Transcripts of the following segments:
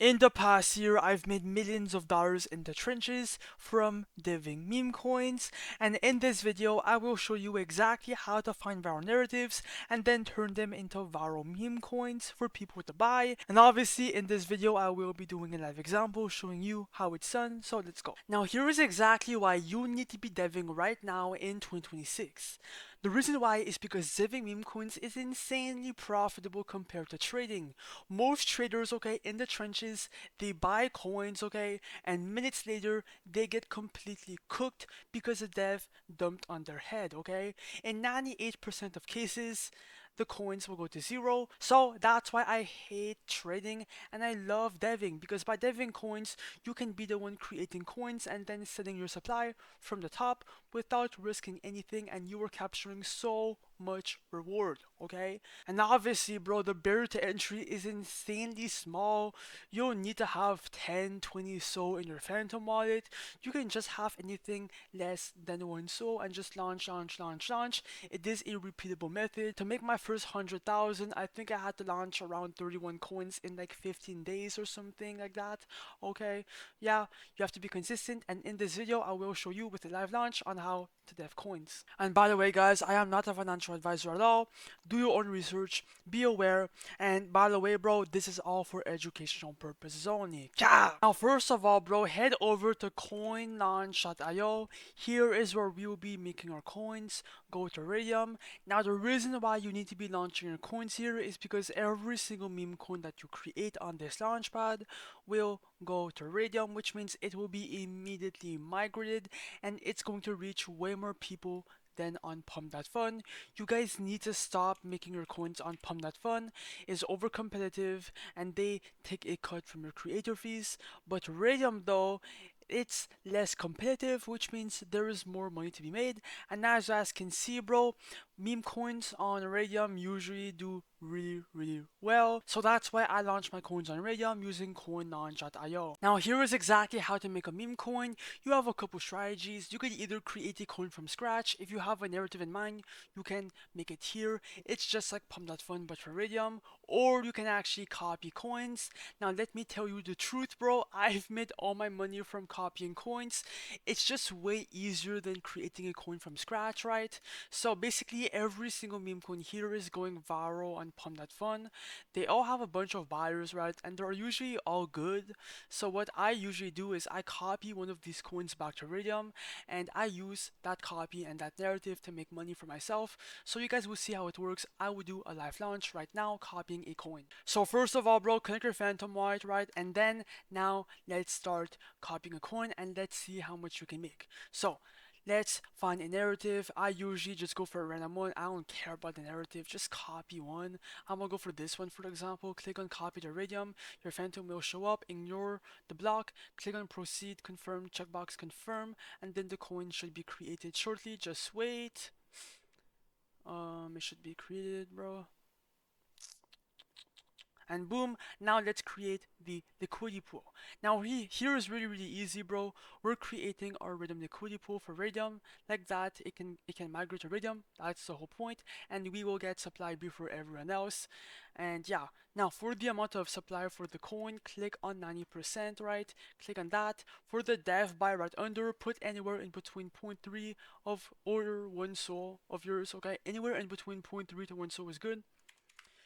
In the past year, I've made millions of dollars in the trenches from diving meme coins, and in this video, I will show you exactly how to find viral narratives and then turn them into viral meme coins for people to buy. And obviously, in this video, I will be doing a live example showing you how it's done, so let's go. Now, here is exactly why you need to be deving right now in 2026. The reason why is because diving meme coins is insanely profitable compared to trading. Most traders, okay, in the trenches, they buy coins, okay, and minutes later they get completely cooked because the dev dumped on their head, okay? In 98% of cases, the coins will go to zero. So that's why I hate trading and I love deving, because by deving coins, you can be the one creating coins and then selling your supply from the top without risking anything, and you are capturing so much reward, okay? And obviously, bro, the barrier to entry is insanely small. You don't need to have 10, 20 SO in your Phantom wallet. You can just have anything less than 1 SO and just launch, launch, launch, launch. It is a repeatable method. To make my first 100,000, I think I had to launch around 31 coins in like 15 days or something like that, okay? Yeah, you have to be consistent, and in this video, I will show you with a live launch on how to dev coins. And by the way, guys, I am not a financial advisor at all. Do your own research, be aware, and by the way, bro, this is all for educational purposes only. Yeah! Now, first of all, bro, head over to coinlaunch.io. Here is where we will be making our coins. Go to Raydium. Now, the reason why you need to be launching your coins here is because every single meme coin that you create on this launchpad will go to Raydium, which means it will be immediately migrated and it's going to reach way more people than on Pump.Fun. You guys need to stop making your coins on Pump.Fun. It's over competitive and they take a cut from your creator fees. But Radium though, it's less competitive, which means there is more money to be made. And as you guys can see, bro, meme coins on Radium usually do really well. So that's why I launched my coins on Radium using coinlaunch.io. Now here is exactly how to make a meme coin. You have a couple strategies. You could either create a coin from scratch. If you have a narrative in mind, you can make it here. It's just like Pump.Fun but for Radium. Or you can actually copy coins. Now let me tell you the truth, bro. I've made all my money from copying coins. It's just way easier than creating a coin from scratch, right? So basically every single meme coin here is going viral on Pump.Fun. They all have a bunch of buyers, right? And they're usually all good. So what I usually do is I copy one of these coins back to Raydium and I use that copy and that narrative to make money for myself. So you guys will see how it works. I will do a live launch right now copying a coin. So first of all, bro, connect your Phantom wallet, right? And then now let's start copying a coin and let's see how much you can make. So let's find a narrative. I usually just go for a random one. I don't care about the narrative. Just copy one. I'm gonna go for this one, for example. Click on copy to Radium. Your Phantom will show up. Ignore the block. Click on proceed, confirm, checkbox confirm, and then the coin should be created shortly. Just wait. It should be created, bro. And boom, now let's create the liquidity pool. Now here is really easy, bro. We're creating our Raydium liquidity pool for Raydium. Like that, it can migrate to Raydium. That's the whole point, and we will get supply before everyone else. And yeah, now for the amount of supply for the coin, click on 90%, right? Click on that. For the dev buy right under, put anywhere in between 0.3 of or 1 SOL of yours, okay? Anywhere in between 0.3 to 1 SOL is good.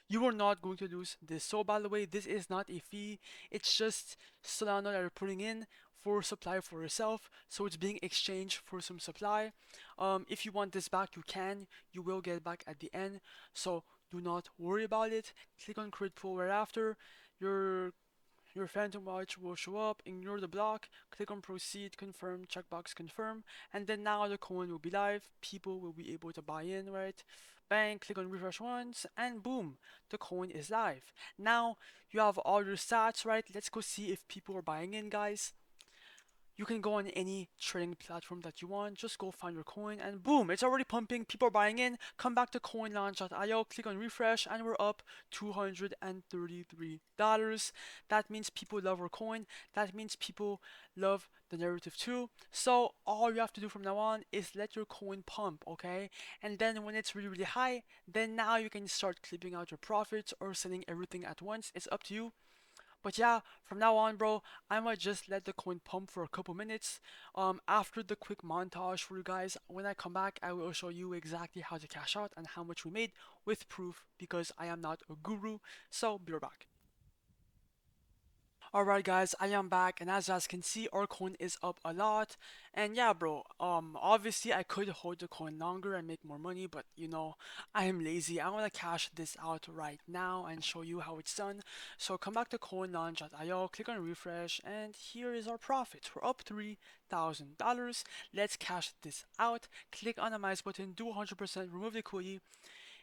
You are not going to lose this. So by the way, this is not a fee. It's just Solana that you're putting in for supply for yourself. So it's being exchanged for some supply. If you want this back, you can. You will get it back at the end. So do not worry about it. Click on create pool right after. Your Phantom watch will show up, ignore the block, click on proceed, confirm, checkbox confirm, and then now the coin will be live, people will be able to buy in, right? Bang, click on refresh once, and boom, the coin is live. Now you have all your stats, right? Let's go see if people are buying in, guys. You can go on any trading platform that you want, just go find your coin and boom, it's already pumping, people are buying in. Come back to coinlaunch.io, click on refresh, and we're up $233. That means people love our coin. That means people love the narrative too. So all you have to do from now on is let your coin pump, okay? And then when it's really high, then now you can start clipping out your profits or selling everything at once. It's up to you. But yeah, from now on, bro, I might just let the coin pump for a couple minutes. After the quick montage for you guys, when I come back, I will show you exactly how to cash out and how much we made with proof because I am not a guru. So be right back. Alright guys, I am back and as you guys can see our coin is up a lot. And yeah bro, obviously I could hold the coin longer and make more money, but you know, I am lazy. I want to cash this out right now and show you how it's done. So come back to coinlaunch.io, click on refresh, and here is our profit. We're up $3,000. Let's cash this out. Click on the minus button, do 100%, remove liquidity.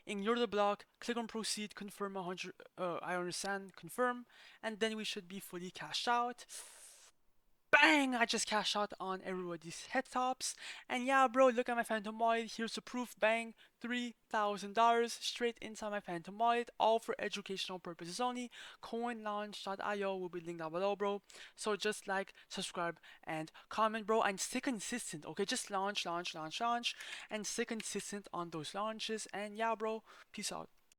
Ignore the block, click on proceed, confirm 100, I understand, confirm, and then we should be fully cashed out. Bang! I just cashed out on everybody's head tops. And yeah, bro, look at my Phantom wallet. Here's the proof. Bang! $3,000 straight inside my Phantom wallet, all for educational purposes only. Coinlaunch.io will be linked down below, bro. So just like, subscribe, and comment, bro, and stay consistent, okay? Just launch, and stay consistent on those launches. And yeah, bro, peace out.